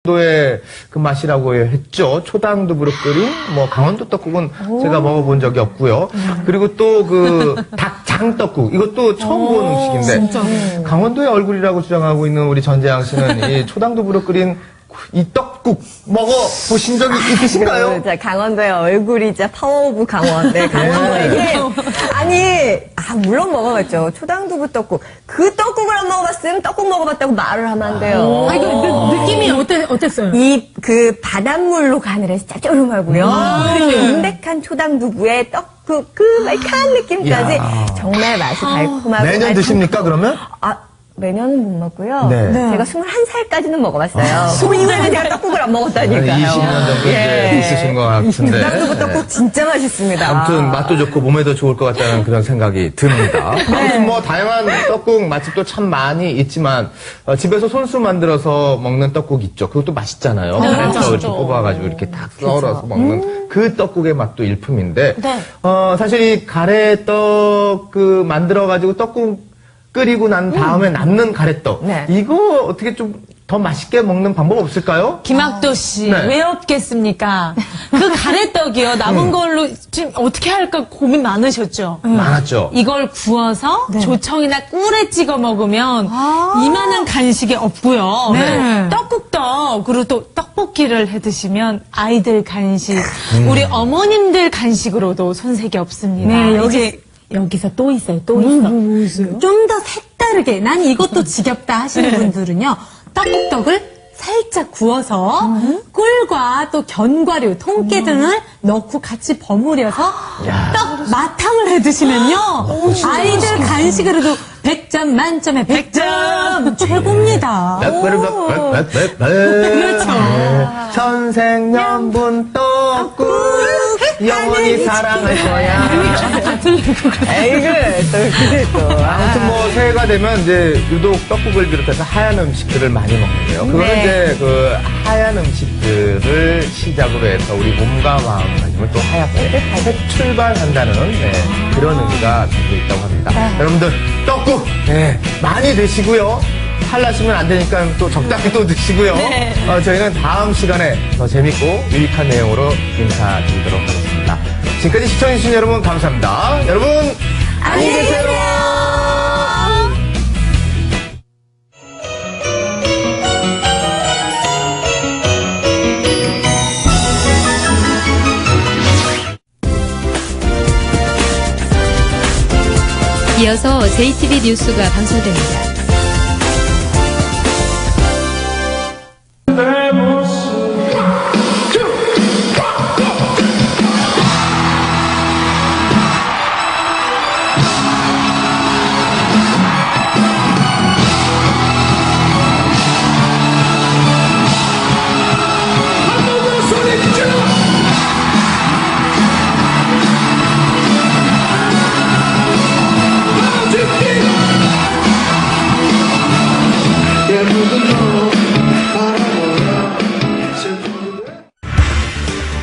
도의 그 맛이라고 했죠. 초당두부로 끓인 뭐 강원도 떡국은 제가 먹어본 적이 없고요. 그리고 또 그 닭장떡국 이것도 처음 본 음식인데 강원도의 얼굴이라고 주장하고 있는 우리 전재양 씨는 이 초당두부로 끓인 이 떡국 먹어보신 적이 있으신가요? 자, 강원도의 얼굴이자 파워 오브 강원. 네, 강원도에게. 물론 먹어봤죠. 초당두부 떡국. 그 떡국을 안 먹어봤으면 떡국 먹어봤다고 말을 하면 안 돼요. 이거 느낌이 어땠어요? 그 바닷물로 간을 해서 짭조름하고요. 그리고 담백한 초당두부에 떡국, 그 말캉한 느낌까지 정말 맛이 달콤하고. 매년 드십니까, 그러면? 매년은 못 먹고요. 네. 제가 21살까지는 먹어봤어요. 그 이후에는 제가 떡국을 안 먹었다니까요. 20년 정도 이제 있으신 것 같은데. 초당두부 떡국 진짜 맛있습니다. 아무튼 맛도 좋고 몸에도 좋을 것 같다는 그런 생각이 듭니다. 아무튼 뭐 다양한 떡국 맛집도 참 많이 있지만 집에서 손수 만들어서 먹는 떡국 있죠. 그것도 맛있잖아요. 가래떡 이렇게 뽑아가지고 이렇게 딱 썰어서 먹는 그 떡국의 맛도 일품인데 사실 이 가래떡 그 만들어가지고 떡국 끓이고 난 다음에 남는 가래떡 이거 어떻게 좀 더 맛있게 먹는 방법 없을까요? 김학도 씨, 왜 없겠습니까? 그 가래떡이요. 남은 걸로 지금 어떻게 할까 고민 많으셨죠? 많았죠. 이걸 구워서 조청이나 꿀에 찍어 먹으면 이만한 간식이 없고요. 떡국떡, 그리고 또 떡볶이를 해 드시면 아이들 간식, 우리 어머님들 간식으로도 손색이 없습니다. 네, 여기서 또 있어요. 또 있어요. 좀 더 색다르게, 난 이것도 지겹다 하시는 분들은요, 떡국떡을 살짝 구워서 꿀과 또 견과류, 통깨 등을 넣고 같이 버무려서 떡 마탕을 해 드시면요, 아이들 간식으로도 100점 만점에 100점 최고입니다. 그렇죠. 천생연분 떡국 영원히 사랑할 거야. 아무튼 뭐 새해가 되면 이제 유독 떡국을 비롯해서 하얀 음식들을 많이 먹는데요. 그거는 이제 그 하얀 음식들을 시작으로 해서 우리 몸과 마음가짐을 또 하얗게 출발한다는 그런 의미가 담겨 있다고 합니다. 여러분들 떡국 많이 드시고요. 탈나시면 안 되니까 또 적당히 또 드시고요. 저희는 다음 시간에 더 재밌고 유익한 내용으로 인사드리도록 하겠습니다. 지금까지 시청해주신 여러분 감사합니다. 여러분 안녕히 계세요. 이어서 JTB 뉴스가 방송됩니다.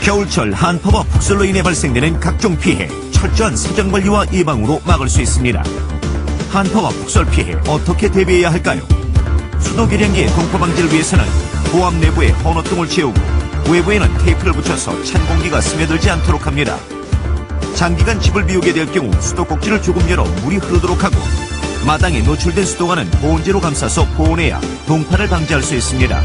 겨울철 한파와 폭설로 인해 발생되는 각종 피해, 철저한 사전관리와 예방으로 막을 수 있습니다. 한파와 폭설 피해 어떻게 대비해야 할까요? 수도 계량기의 동파 방지를 위해서는 보압 내부에 헌옷등을 채우고 외부에는 테이프를 붙여서 찬 공기가 스며들지 않도록 합니다. 장기간 집을 비우게 될 경우 수도꼭지를 조금 열어 물이 흐르도록 하고 마당에 노출된 수도관은 보온재로 감싸서 보온해야 동파를 방지할 수 있습니다.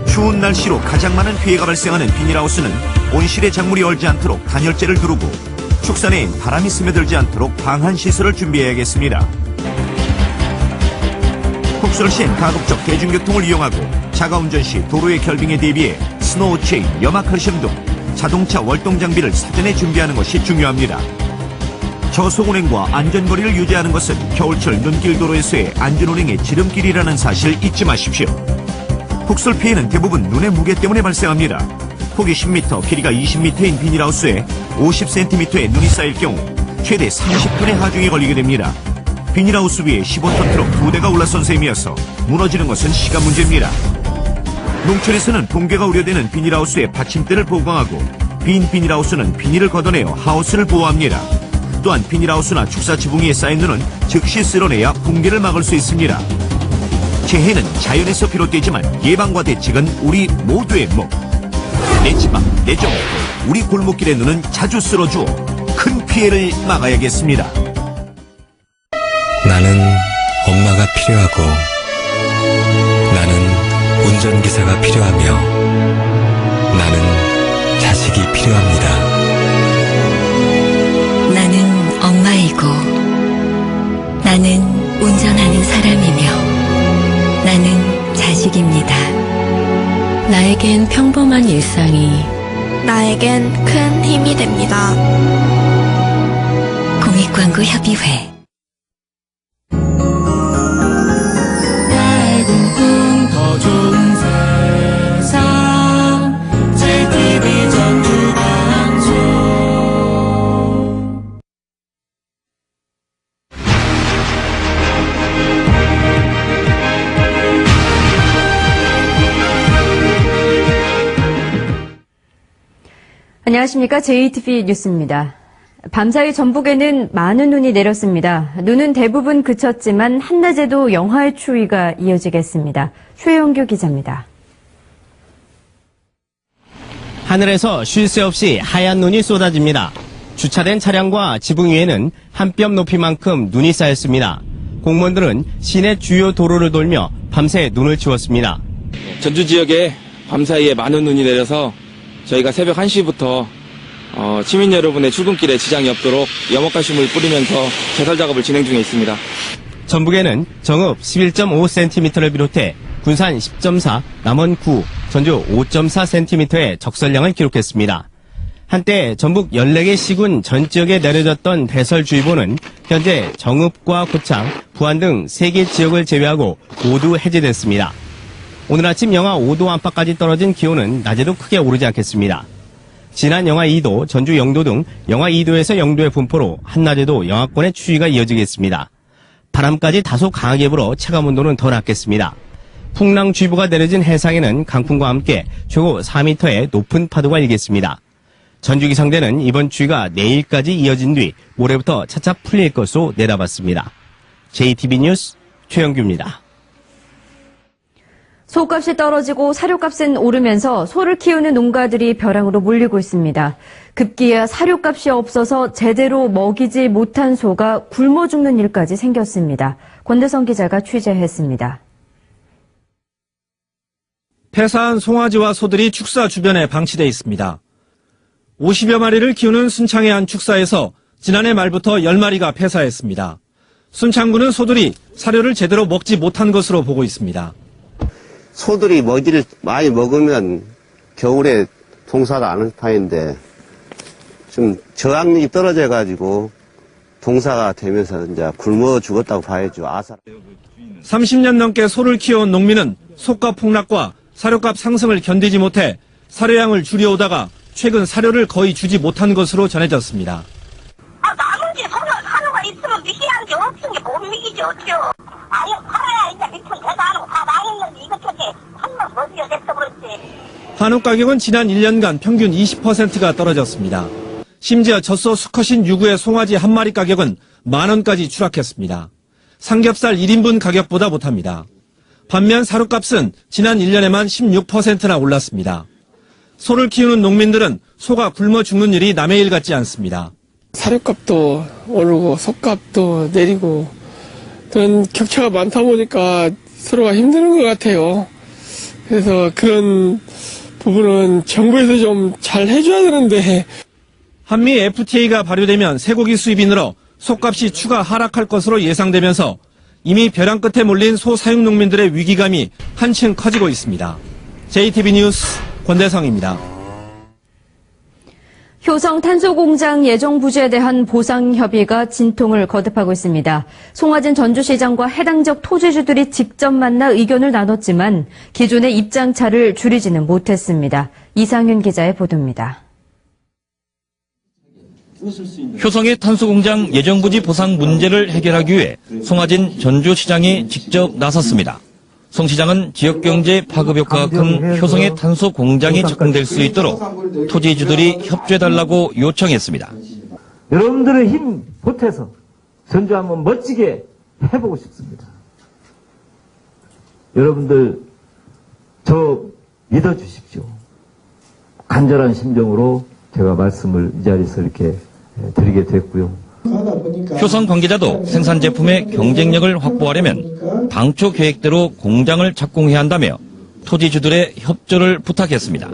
추운 날씨로 가장 많은 피해가 발생하는 비닐하우스는 온실에 작물이 얼지 않도록 단열재를 두르고 축사 내엔 바람이 스며들지 않도록 방한 시설을 준비해야겠습니다. 폭설 시엔 가급적 대중교통을 이용하고 자가운전 시 도로의 결빙에 대비해 스노우 체인, 염화칼슘 등 자동차 월동 장비를 사전에 준비하는 것이 중요합니다. 저속운행과 안전거리를 유지하는 것은 겨울철 눈길 도로에서의 안전운행의 지름길이라는 사실 잊지 마십시오. 폭설 피해는 대부분 눈의 무게 때문에 발생합니다. 폭이 10m, 길이가 20m인 비닐하우스에 50cm의 눈이 쌓일 경우 최대 30톤의 하중이 걸리게 됩니다. 비닐하우스 위에 15톤 트럭 2대가 올라선 셈이어서 무너지는 것은 시간 문제입니다. 농촌에서는 붕괴가 우려되는 비닐하우스에 받침대를 보강하고 빈 비닐하우스는 비닐을 걷어내어 하우스를 보호합니다. 또한 비닐하우스나 축사 지붕 위에 쌓인 눈은 즉시 쓸어내야 붕괴를 막을 수 있습니다. 재해는 자연에서 비롯되지만 예방과 대책은 우리 모두의 몫. 내 집 앞, 내 정부, 우리 골목길의 눈은 자주 쓸어주어 큰 피해를 막아야겠습니다. 나는 엄마가 필요하고 나는 운전기사가 필요하며 나는 자식이 필요합니다. 나는 엄마이고 나는 운전하는 사람이며 나는 자식입니다. 나에겐 평범한 일상이 나에겐 큰 힘이 됩니다. 공익광고협의회 더 좋은 세상 JTB 전주방송. 안녕하십니까. JTB 뉴스입니다. 밤사이 전북에는 많은 눈이 내렸습니다. 눈은 대부분 그쳤지만 한낮에도 영하의 추위가 이어지겠습니다. 최영규 기자입니다. 하늘에서 쉴 새 없이 하얀 눈이 쏟아집니다. 주차된 차량과 지붕 위에는 한 뼘 높이만큼 눈이 쌓였습니다. 공무원들은 시내 주요 도로를 돌며 밤새 눈을 치웠습니다. 전주 지역에 밤사이에 많은 눈이 내려서 저희가 새벽 1시부터 시민 여러분의 출근길에 지장이 없도록 염화칼슘을 뿌리면서 제설 작업을 진행 중에 있습니다. 전북에는 정읍 11.5cm를 비롯해 군산 10.4, 남원 9, 전주 5.4cm의 적설량을 기록했습니다. 한때 전북 14개 시군 전 지역에 내려졌던 대설주의보는 현재 정읍과 고창, 부안 등 3개 지역을 제외하고 모두 해제됐습니다. 오늘 아침 영하 5도 안팎까지 떨어진 기온은 낮에도 크게 오르지 않겠습니다. 지난 영하 2도, 전주 영도 등 영하 2도에서 영도의 분포로 한낮에도 영하권의 추위가 이어지겠습니다. 바람까지 다소 강하게 불어 체감온도는 더 낮겠습니다. 풍랑주의보가 내려진 해상에는 강풍과 함께 최고 4m의 높은 파도가 일겠습니다. 전주기상대는 이번 추위가 내일까지 이어진 뒤 모레부터 차차 풀릴 것으로 내다봤습니다. JTB 뉴스 최영규입니다. 소값이 떨어지고 사료값은 오르면서 소를 키우는 농가들이 벼랑으로 몰리고 있습니다. 급기야 사료값이 없어서 제대로 먹이지 못한 소가 굶어 죽는 일까지 생겼습니다. 권대성 기자가 취재했습니다. 폐사한 송아지와 소들이 축사 주변에 방치돼 있습니다. 50여 마리를 키우는 순창의 한 축사에서 지난해 말부터 10마리가 폐사했습니다. 순창군은 소들이 사료를 제대로 먹지 못한 것으로 보고 있습니다. 소들이 먹이를 많이 먹으면 겨울에 동사가 안 할 판인데 좀 저항력이 떨어져가지고 동사가 되면서 이제 굶어 죽었다고 봐야죠. 30년 넘게 소를 키워온 농민은 소값 폭락과 사료값 상승을 견디지 못해 사료양을 줄여오다가 최근 사료를 거의 주지 못한 것으로 전해졌습니다. 남은 게 사료가 있으면 미기한 게 없은 게 못 미기죠. 아니 팔아야 이제 밑은 대단하고 다 망했는데 이것저것 한번 먹이가 됐어 그렇지. 한우 가격은 지난 1년간 평균 20%가 떨어졌습니다. 심지어 젖소 수컷인 유구의 송아지 한 마리 가격은 10,000원까지 추락했습니다. 삼겹살 1인분 가격보다 못합니다. 반면 사료값은 지난 1년에만 16%나 올랐습니다. 소를 키우는 농민들은 소가 굶어 죽는 일이 남의 일 같지 않습니다. 사료값도 오르고 소값도 내리고 그런 격차가 많다 보니까 서로가 힘드는 것 같아요. 그래서 그런 부분은 정부에서 좀 잘 해줘야 되는데. 한미 FTA가 발효되면 쇠고기 수입이 늘어 소값이 추가 하락할 것으로 예상되면서 이미 벼랑 끝에 몰린 소 사육 농민들의 위기감이 한층 커지고 있습니다. JTB 뉴스 권대성입니다. 효성 탄소공장 예정 부지에 대한 보상 협의가 진통을 거듭하고 있습니다. 송화진 전주시장과 해당 지역 토지주들이 직접 만나 의견을 나눴지만 기존의 입장차를 줄이지는 못했습니다. 이상윤 기자의 보도입니다. 효성의 탄소공장 예정부지 보상 문제를 해결하기 위해 송화진 전주시장이 직접 나섰습니다. 송 시장은 지역경제 파급 효과가 큰 효성의 탄소 공장이 착공될 수 있도록 토지주들이 협조해달라고 요청했습니다. 여러분들의 힘 보태서 전주 한번 멋지게 해보고 싶습니다. 여러분들 저 믿어주십시오. 간절한 심정으로 제가 말씀을 이 자리에서 이렇게 드리게 됐고요. 효성 관계자도 생산 제품의 경쟁력을 확보하려면 당초 계획대로 공장을 착공해야 한다며 토지주들의 협조를 부탁했습니다.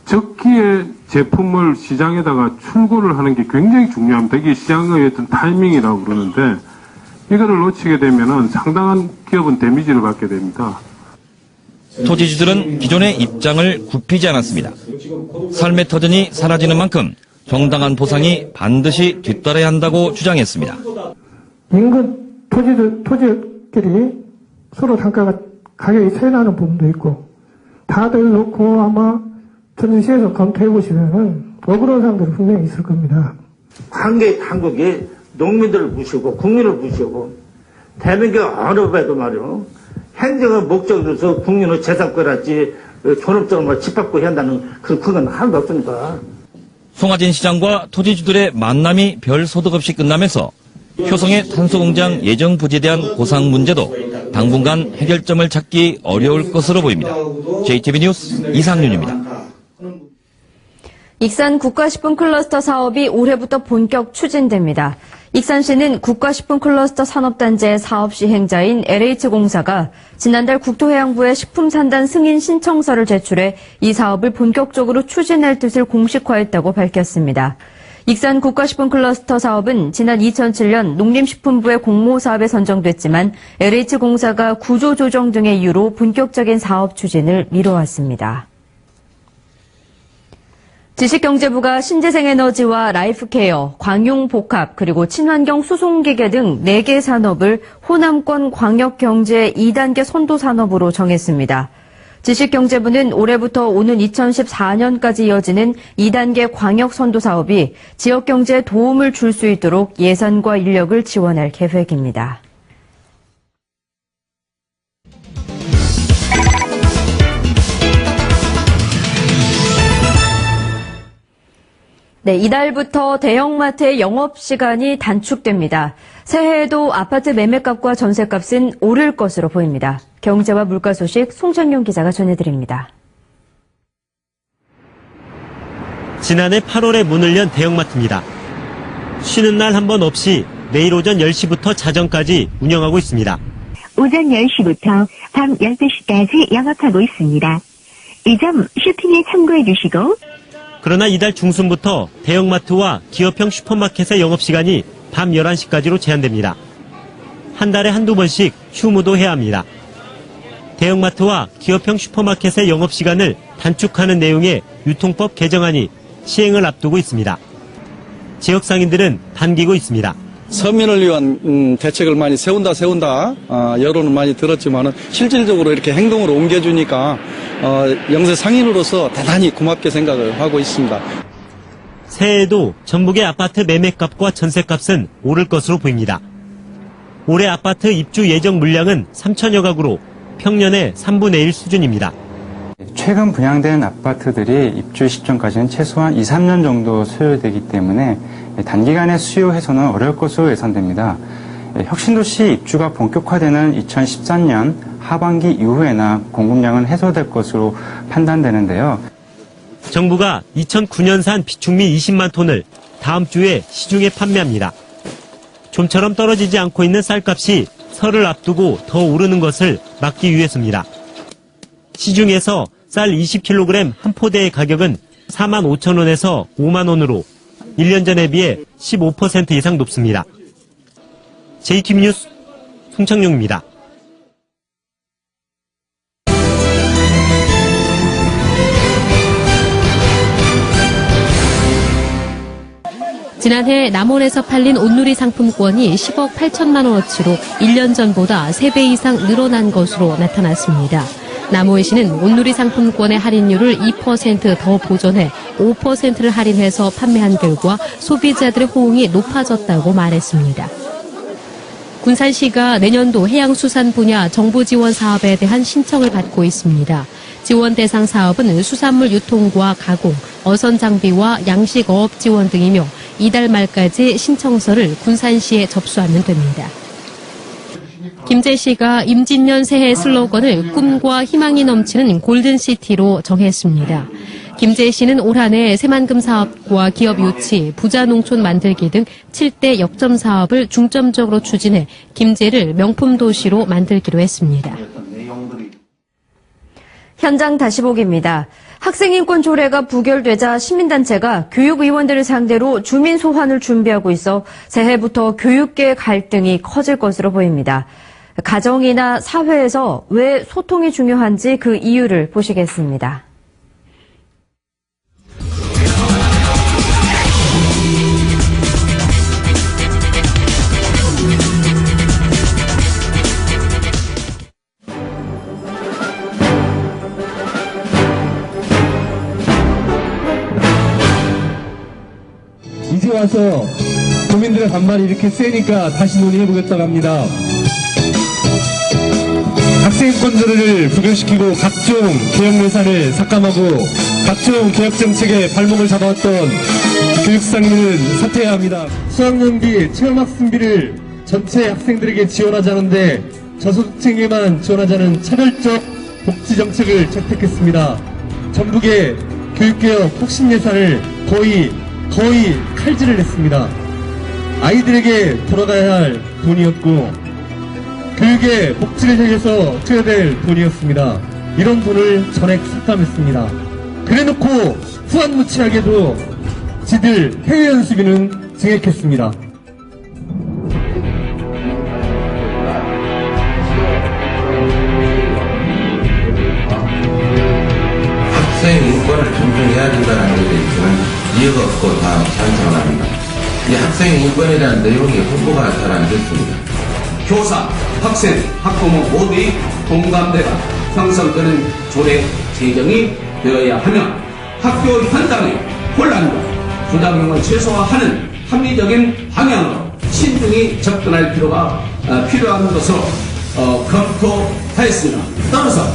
적기에 제품을 시장에다가 출고를 하는 게 굉장히 중요합니다. 이게 시장의 어떤 타이밍이라고 그러는데 이거를 놓치게 되면은 상당한 기업은 데미지를 받게 됩니다. 토지주들은 기존의 입장을 굽히지 않았습니다. 삶의 터전이 사라지는 만큼 정당한 보상이 반드시 뒤따라야 한다고 주장했습니다. 인근 토지들끼리 서로 단가가 가격이 차이 나는 부분도 있고 다들 놓고 아마 전주시에서 검토해 보시면은 억울한 사람들이 분명히 있을 겁니다. 한국이 농민들을 무시하고 국민을 무시하고 대한민국 어느 배도 말이요. 행정의 목적으로서 국민의 재산권이랄지 존엄성을 짓밟고 해야 한다는 그건 하나도 없으니까. 송하진 시장과 토지주들의 만남이 별 소득 없이 끝나면서 효성의 탄소공장 예정 부지에 대한 보상 문제도 당분간 해결점을 찾기 어려울 것으로 보입니다. JTB 뉴스 이상윤입니다. 익산 국가식품 클러스터 사업이 올해부터 본격 추진됩니다. 익산시는 국가식품 클러스터 산업단지의 사업 시행자인 LH공사가 지난달 국토해양부에 식품산단 승인 신청서를 제출해 이 사업을 본격적으로 추진할 뜻을 공식화했다고 밝혔습니다. 익산 국가식품 클러스터 사업은 지난 2007년 농림식품부의 공모사업에 선정됐지만 LH공사가 구조조정 등의 이유로 본격적인 사업 추진을 미뤄왔습니다. 지식경제부가 신재생에너지와 라이프케어, 광용복합, 그리고 친환경 수송기계 등 4개 산업을 호남권 광역경제 2단계 선도산업으로 정했습니다. 지식경제부는 올해부터 오는 2014년까지 이어지는 2단계 광역선도사업이 지역경제에 도움을 줄 수 있도록 예산과 인력을 지원할 계획입니다. 네, 이달부터 대형마트의 영업시간이 단축됩니다. 새해에도 아파트 매매값과 전세값은 오를 것으로 보입니다. 경제와 물가 소식 송창용 기자가 전해드립니다. 지난해 8월에 문을 연 대형마트입니다. 쉬는 날 한 번 없이 내일 오전 10시부터 자정까지 운영하고 있습니다. 오전 10시부터 밤 12시까지 영업하고 있습니다. 이 점 쇼핑에 참고해 주시고 그러나 이달 중순부터 대형마트와 기업형 슈퍼마켓의 영업시간이 밤 11시까지로 제한됩니다. 한 달에 한두 번씩 휴무도 해야 합니다. 대형마트와 기업형 슈퍼마켓의 영업시간을 단축하는 내용의 유통법 개정안이 시행을 앞두고 있습니다. 지역 상인들은 반기고 있습니다. 서민을 위한 대책을 많이 세운다 여론은 많이 들었지만은 실질적으로 이렇게 행동으로 옮겨주니까 영세 상인으로서 대단히 고맙게 생각을 하고 있습니다. 새해에도 전북의 아파트 매매값과 전세값은 오를 것으로 보입니다. 올해 아파트 입주 예정 물량은 3천여 가구로 평년의 3분의 1 수준입니다. 최근 분양된 아파트들이 입주 시점까지는 최소한 2, 3년 정도 소요되기 때문에 단기간에 수요 해소는 어려울 것으로 예상됩니다. 혁신도시 입주가 본격화되는 2013년 하반기 이후에나 공급량은 해소될 것으로 판단되는데요. 정부가 2009년산 비축미 20만 톤을 다음 주에 시중에 판매합니다. 좀처럼 떨어지지 않고 있는 쌀값이 설을 앞두고 더 오르는 것을 막기 위해서입니다. 시중에서 쌀 20kg 한 포대의 가격은 4만 5천 원에서 5만 원으로 1년 전에 비해 15% 이상 높습니다. JTB 뉴스 송창용입니다. 지난해 남원에서 팔린 온누리 상품권이 10억 8천만 원어치로 1년 전보다 3배 이상 늘어난 것으로 나타났습니다. 남원시는 온누리 상품권의 할인율을 2% 더 보존해 5%를 할인해서 판매한 결과 소비자들의 호응이 높아졌다고 말했습니다. 군산시가 내년도 해양수산 분야 정부 지원 사업에 대한 신청을 받고 있습니다. 지원 대상 사업은 수산물 유통과 가공, 어선 장비와 양식 어업 지원 등이며 이달 말까지 신청서를 군산시에 접수하면 됩니다. 김제시가 임진년 새해 슬로건을 꿈과 희망이 넘치는 골든시티로 정했습니다. 김제시는 올 한 해 새만금 사업과 기업 유치, 부자 농촌 만들기 등 7대 역점 사업을 중점적으로 추진해 김제를 명품 도시로 만들기로 했습니다. 현장 다시 보기입니다. 학생인권 조례가 부결되자 시민단체가 교육의원들을 상대로 주민 소환을 준비하고 있어 새해부터 교육계 갈등이 커질 것으로 보입니다. 가정이나 사회에서 왜 소통이 중요한지 그 이유를 보시겠습니다. 이제 와서 국민들의 반발이 이렇게 세니까 다시 논의해보겠다고 합니다. 학생인권조례를 부결시키고 각종 개혁 예산을 삭감하고 각종 개혁 정책에 발목을 잡아왔던 교육상임위는 사퇴해야 합니다. 수학연비, 체험학습비를 전체 학생들에게 지원하자는데 저소득층에만 지원하자는 차별적 복지 정책을 채택했습니다. 전국의 교육개혁 혁신 예산을 거의 칼질을 했습니다. 아이들에게 돌아가야 할 돈이었고 교육의 복지를 향해서 투여될 돈이었습니다. 이런 돈을 전액 삭감했습니다. 그래놓고 후한무치하게도 지들 해외 연수비는 증액했습니다. 학생 인권을 존중해야 된다는 것에 저는 이해가 없고 다 찬성을 합니다. 이 학생 인권이라는 내용이 홍보가 잘 안 됐습니다. 교사, 학생, 학부모 모두의 공감대가 형성되는 조례 제정이 되어야 하며 학교 현장의 혼란과 부작용을 최소화하는 합리적인 방향으로 신중히 접근할 필요가 필요한 것으로 검토하였습니다. 따라서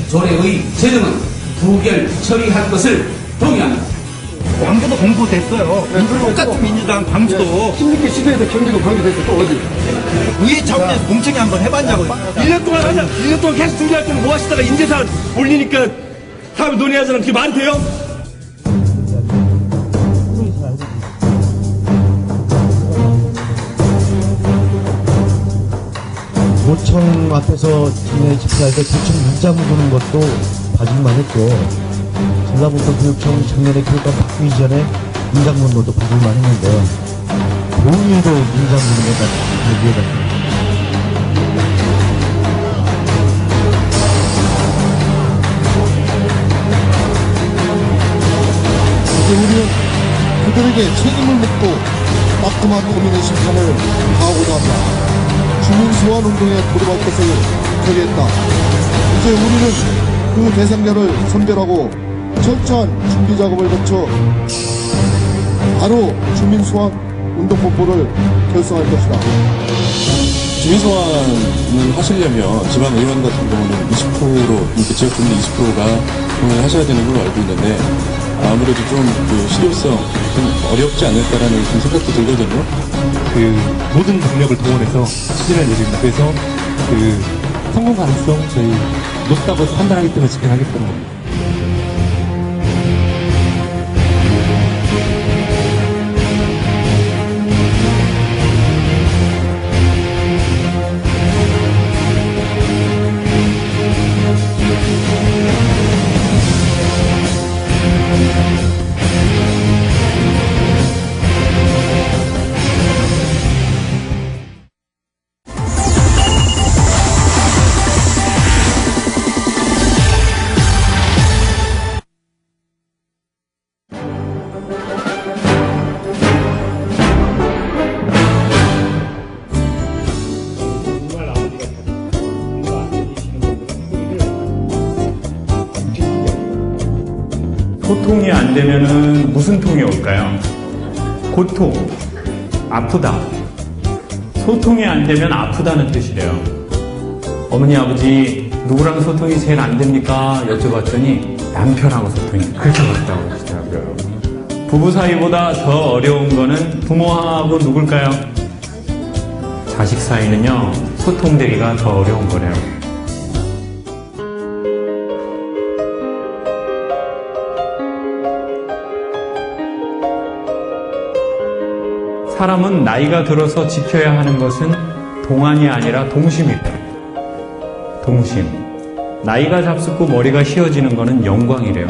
조례의 제정은 부결 처리할 것을 동의합니다. 광주도 공부됐어요. 똑같은 민주당 광주도 16개 시도에서 경기도 광주됐어. 또 어디? 의회 차원에서 공청회 한번 해봤냐고. 1년 동안 하자. 1년 동안 계속 준비할 때는 뭐 하시다가 인재산 올리니까 사람이 논의하자는 그게 말이 돼요? 도청 앞에서 집회할 때 도청 문자 묻는 것도 봐주기만 했고 전라북도 교육청 작년에 교육감 바꾸기 전에 인장문로도 받을만 했는데 동의도 인장문로가 여기에다 이제 우리는 그들에게 책임을 묻고 따끔한 국민의 심판을 가하고자 한다. 주민 소환 운동에 돌입할 것을 결의했다. 이제 우리는 그 대상자를 선별하고 철저한 준비 작업을 거쳐 바로 주민 소환 운동본부를 결성할 것이다. 주민 소환을 하시려면 지방 의원 같은 경우는 20%로 이렇게 지역 주민 20%가 동의를 하셔야 되는 걸로 알고 있는데 아무래도 좀 실효성 좀 어렵지 않을까라는 좀 생각도 들거든요. 모든 경력을 동원해서 추진할 예정입니다. 그래서 성공 가능성 저희 높다고 판단하기 때문에 집행하겠다는 겁니다. 소통이 안 되면은 무슨 통이 올까요? 고통, 아프다. 소통이 안 되면 아프다는 뜻이래요. 어머니, 아버지, 누구랑 소통이 제일 안 됩니까? 여쭤봤더니 남편하고 소통이 그렇게 어렵다고 하시더라고요. 부부 사이보다 더 어려운 거는 부모하고 누굴까요? 자식 사이는요, 소통되기가 더 어려운 거래요. 사람은 나이가 들어서 지켜야 하는 것은 동안이 아니라 동심이래요. 동심. 나이가 잡숫고 머리가 휘어지는 거는 영광이래요.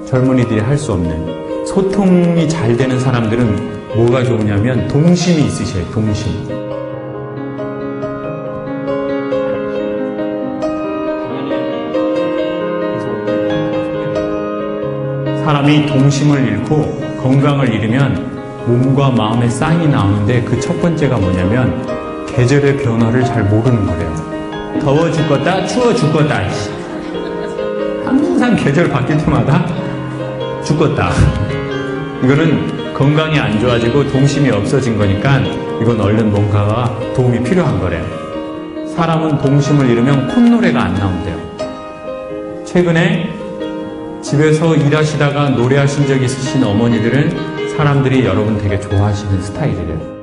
젊은이들이 할 수 없는. 소통이 잘 되는 사람들은 뭐가 좋으냐면 동심이 있으셔요. 동심. 사람이 동심을 잃고 건강을 잃으면 몸과 마음의 사인이 나오는데 그 첫 번째가 뭐냐면 계절의 변화를 잘 모르는 거래요. 더워 죽겠다, 추워 죽겠다. 항상 계절 바뀔 때마다 죽겠다. 이거는 건강이 안 좋아지고 동심이 없어진 거니까 이건 얼른 뭔가가 도움이 필요한 거래요. 사람은 동심을 잃으면 콧노래가 안 나온대요. 최근에 집에서 일하시다가 노래하신 적 있으신 어머니들은 사람들이 여러분 되게 좋아하시는 스타일이래요.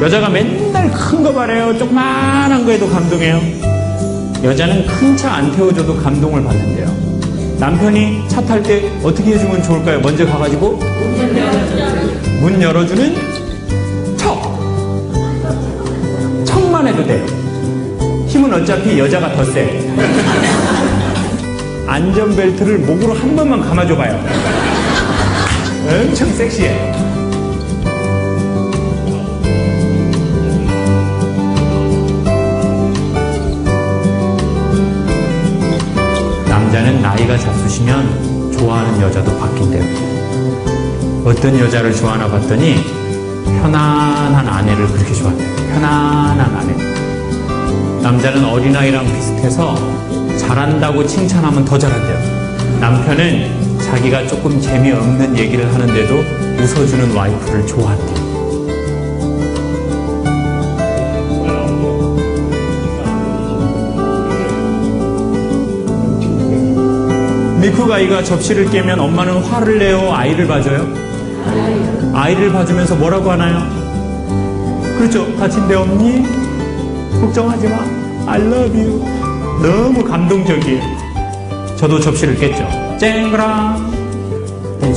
여자가 맨날 큰 거 바래요. 조그만한 거에도 감동해요. 여자는 큰 차 안 태워줘도 감동을 받는데요. 남편이 차 탈 때 어떻게 해주면 좋을까요? 먼저 가가지고 문 열어주는 척! 척만 해도 돼요. 힘은 어차피 여자가 더 세. 안전벨트를 목으로 한 번만 감아줘봐요. 엄청 섹시해. 남자는 나이가 잡수시면 좋아하는 여자도 바뀐대요. 어떤 여자를 좋아하나 봤더니 편안한 아내를 그렇게 좋아한대요. 편안한 아내. 남자는 어린아이랑 비슷해서 잘한다고 칭찬하면 더 잘한대요. 남편은 자기가 조금 재미없는 얘기를 하는데도 웃어주는 와이프를 좋아한대요. 미쿠가이가 접시를 깨면 엄마는 화를 내요? 아이를 봐줘요? 아이를 봐주면서 뭐라고 하나요? 그렇죠. 다친데 없니? 걱정하지 마. I love you. 너무 감동적이에요. 저도 접시를 깼죠. 쨍그랑.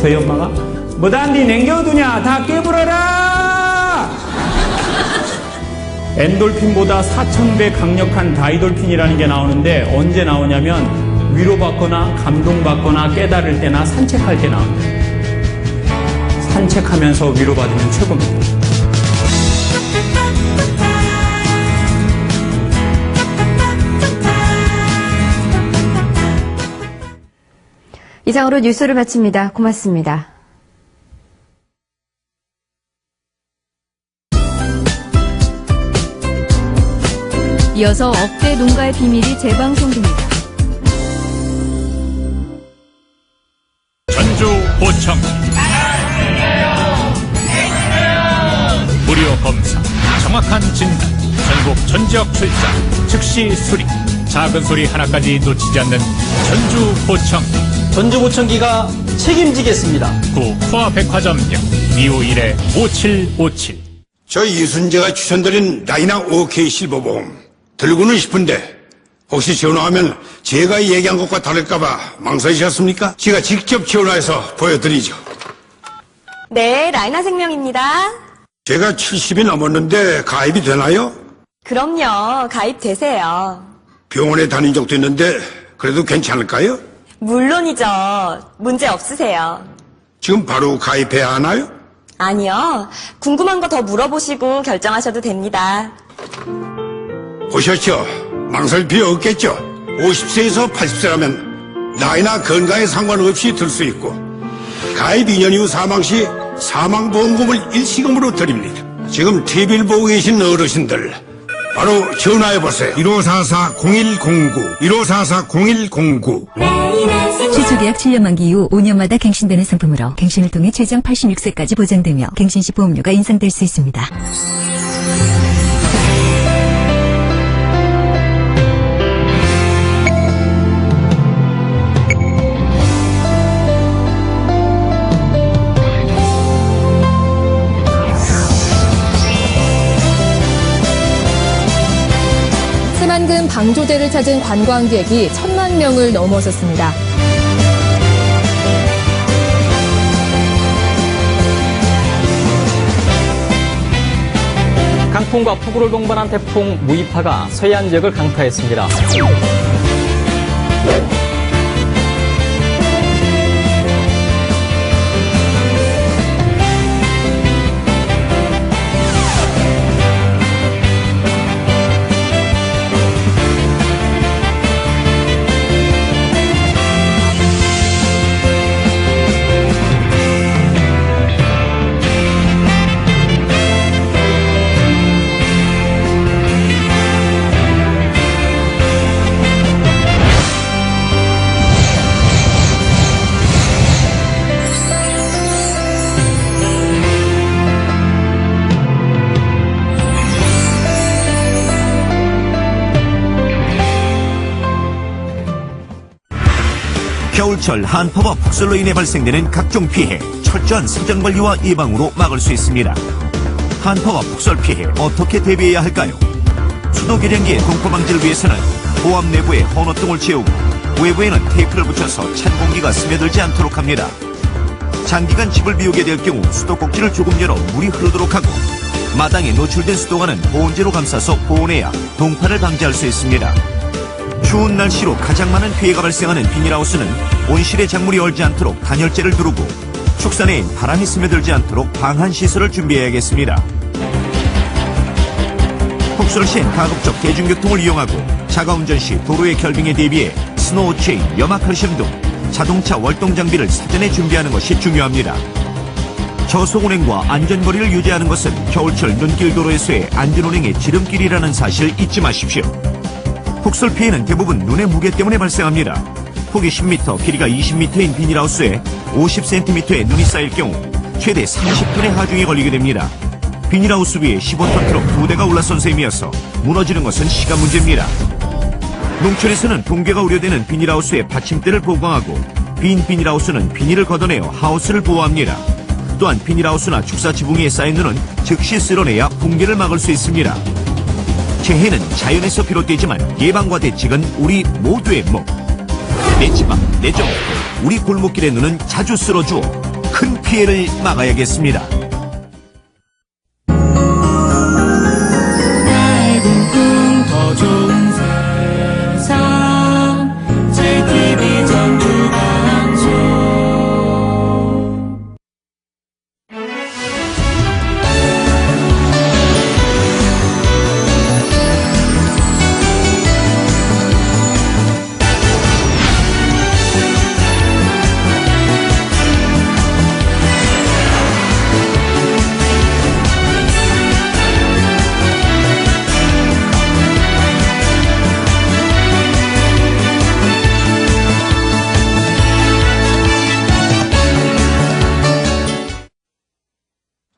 저희 엄마가 뭐단디 냉겨두냐? 다 깨부러라! 엔돌핀보다 4000배 강력한 다이돌핀이라는 게 나오는데 언제 나오냐면 위로받거나 감동받거나 깨달을 때나 산책할 때 나옵니다. 산책하면서 위로받으면 최고입니다. 이상으로 뉴스를 마칩니다. 고맙습니다. 이어서 억대 농가의 비밀이 재방송됩니다. 전주 보청 무료 검사, 정확한 진단, 전국 전지역 출장, 즉시 수리, 작은 소리 하나까지 놓치지 않는 전주 보청. 전주 보청기가 책임지겠습니다. 구 포화백화점역 251-5757. 저 이순재가 추천드린 라이나 OK 실버보험 들고는 싶은데 혹시 전화하면 제가 얘기한 것과 다를까봐 망설이셨습니까? 제가 직접 전화해서 보여드리죠. 네, 라이나 생명입니다. 제가 70이 넘었는데 가입이 되나요? 그럼요, 가입되세요. 병원에 다닌 적도 있는데 그래도 괜찮을까요? 물론이죠. 문제 없으세요. 지금 바로 가입해야 하나요? 아니요, 궁금한 거 더 물어보시고 결정하셔도 됩니다. 보셨죠? 망설 필요 없겠죠? 50세에서 80세라면 나이나 건강에 상관없이 들 수 있고 가입 2년 이후 사망 시 사망보험금을 일시금으로 드립니다. 지금 TV를 보고 계신 어르신들 바로 전화해보세요. 1544-0109 1544-0109 시초계약 7년 만기 이후 5년마다 갱신되는 상품으로 갱신을 통해 최장 86세까지 보장되며 갱신 시 보험료가 인상될 수 있습니다. 해만금 방조제를 찾은 관광객이 1,000만 명을 넘어섰습니다. 강풍과 폭우를 동반한 태풍 무이파가 서해안 지역을 강타했습니다. 겨울철 한파와 폭설로 인해 발생되는 각종 피해, 철저한 사전관리와 예방으로 막을 수 있습니다. 한파와 폭설 피해 어떻게 대비해야 할까요? 수도 계량기의 동파 방지를 위해서는 보압 내부에 헌옷등을 채우고 외부에는 테이프를 붙여서 찬 공기가 스며들지 않도록 합니다. 장기간 집을 비우게 될 경우 수도꼭지를 조금 열어 물이 흐르도록 하고 마당에 노출된 수도관은 보온재로 감싸서 보온해야 동파를 방지할 수 있습니다. 추운 날씨로 가장 많은 피해가 발생하는 비닐하우스는 온실에 작물이 얼지 않도록 단열재를 두르고 축사내엔 바람이 스며들지 않도록 방한 시설을 준비해야겠습니다. 폭설 시엔 가급적 대중교통을 이용하고 자가운전 시 도로의 결빙에 대비해 스노우 체인, 염화칼슘 등 자동차 월동 장비를 사전에 준비하는 것이 중요합니다. 저속 운행과 안전거리를 유지하는 것은 겨울철 눈길 도로에서의 안전운행의 지름길이라는 사실 잊지 마십시오. 폭설 피해는 대부분 눈의 무게 때문에 발생합니다. 폭이 10m, 길이가 20m인 비닐하우스에 50cm의 눈이 쌓일 경우 최대 30톤의 하중이 걸리게 됩니다. 비닐하우스 위에 15톤 트럭 2대가 올라선 셈이어서 무너지는 것은 시간 문제입니다. 농촌에서는 붕괴가 우려되는 비닐하우스의 받침대를 보강하고 빈 비닐하우스는 비닐을 걷어내어 하우스를 보호합니다. 또한 비닐하우스나 축사 지붕 위에 쌓인 눈은 즉시 쓸어내야 붕괴를 막을 수 있습니다. 재해는 자연에서 비롯되지만 예방과 대책은 우리 모두의 몫. 내 집 앞, 내 정, 우리 골목길의 눈은 자주 쓸어주어 큰 피해를 막아야겠습니다. 나의 꿈 더 좋은 세상 JTB 전주광소.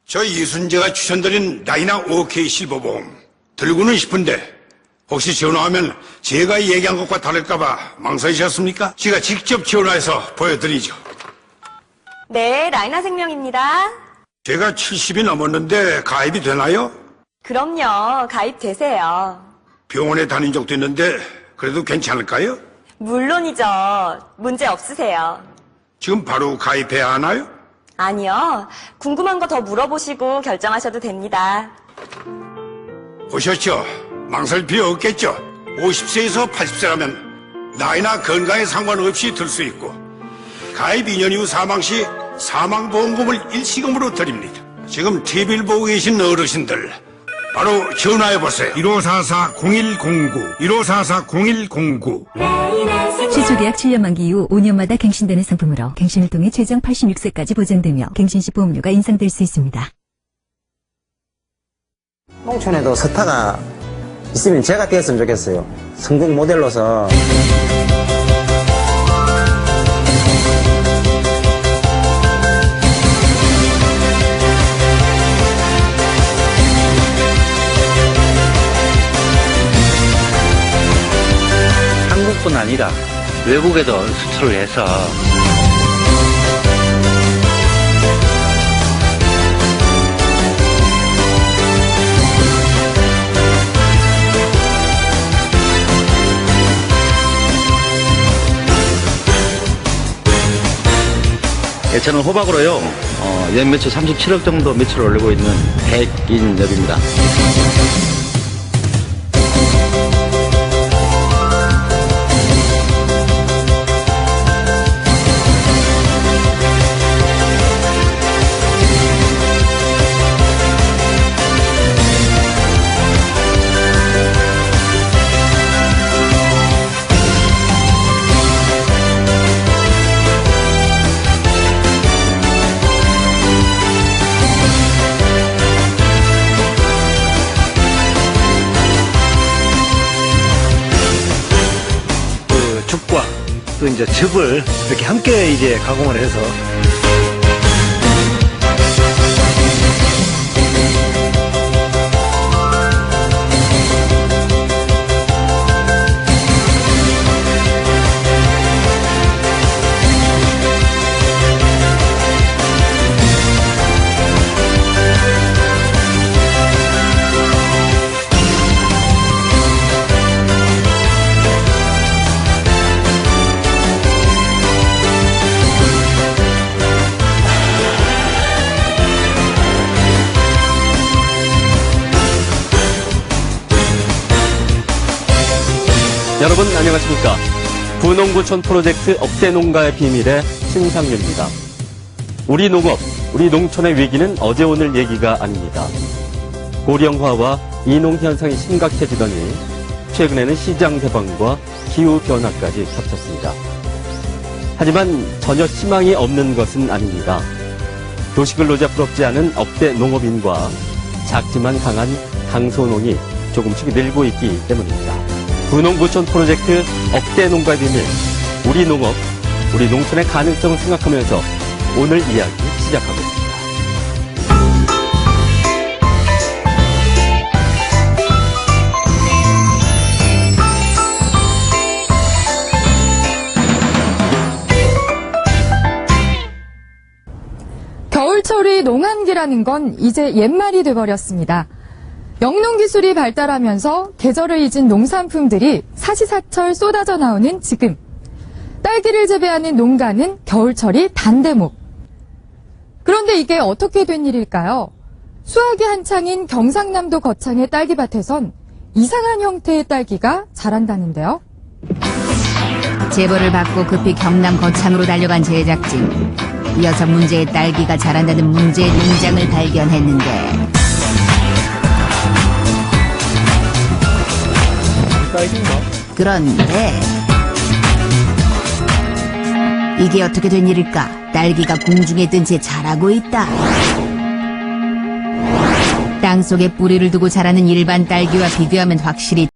저 이순재가 추천드린 라이나 OK 실버보험 들고는 싶은데 혹시 전화하면 제가 얘기한 것과 다를까봐 망설이셨습니까? 제가 직접 전화해서 보여드리죠. 네, 라이나 생명입니다. 제가 70이 넘었는데 가입이 되나요? 그럼요, 가입되세요. 병원에 다닌 적도 있는데 그래도 괜찮을까요? 물론이죠. 문제 없으세요. 지금 바로 가입해야 하나요? 아니요, 궁금한 거 더 물어보시고 결정하셔도 됩니다. 보셨죠? 망설 필요 없겠죠? 50세에서 80세라면 나이나 건강에 상관없이 들 수 있고 가입 2년 이후 사망 시 사망보험금을 일시금으로 드립니다. 지금 TV를 보고 계신 어르신들 바로 전화해보세요. 1544-0109 1544-0109 시초계약 7년 만기 이후 5년마다 갱신되는 상품으로 갱신을 통해 최장 86세까지 보장되며 갱신시 보험료가 인상될 수 있습니다. 농촌에도 스타가 있으면 제가 되었으면 좋겠어요. 성공 모델로서. 한국뿐 아니라 외국에도 수출을 해서 저는 호박으로요, 연매출 37억 정도 매출을 올리고 있는 백인엽입니다. 죽과 또 이제 즙을 이렇게 함께 이제 가공을 해서 여러분 안녕하십니까. 구농구촌 프로젝트 억대농가의 비밀의 신상윤입니다. 우리 농업, 우리 농촌의 위기는 어제 오늘 얘기가 아닙니다. 고령화와 이농 현상이 심각해지더니 최근에는 시장 개방과 기후 변화까지 겹쳤습니다. 하지만 전혀 희망이 없는 것은 아닙니다. 도시근로자 부럽지 않은 억대 농업인과 작지만 강한 강소농이 조금씩 늘고 있기 때문입니다. 구농구촌 프로젝트 억대 농가의 비밀, 우리 농업, 우리 농촌의 가능성을 생각하면서 오늘 이야기 시작하고 있습니다. 겨울철이 농한기라는 건 이제 옛말이 돼버렸습니다. 영농기술이 발달하면서 계절을 잊은 농산품들이 사시사철 쏟아져 나오는 지금. 딸기를 재배하는 농가는 겨울철이 단대목. 그런데 이게 어떻게 된 일일까요? 수확이 한창인 경상남도 거창의 딸기밭에선 이상한 형태의 딸기가 자란다는데요. 제보를 받고 급히 경남 거창으로 달려간 제작진. 이어서 문제의 딸기가 자란다는 문제의 농장을 발견했는데 그런데 이게 어떻게 된 일일까? 딸기가 공중에 뜬 채 자라고 있다. 땅속에 뿌리를 두고 자라는 일반 딸기와 비교하면 확실히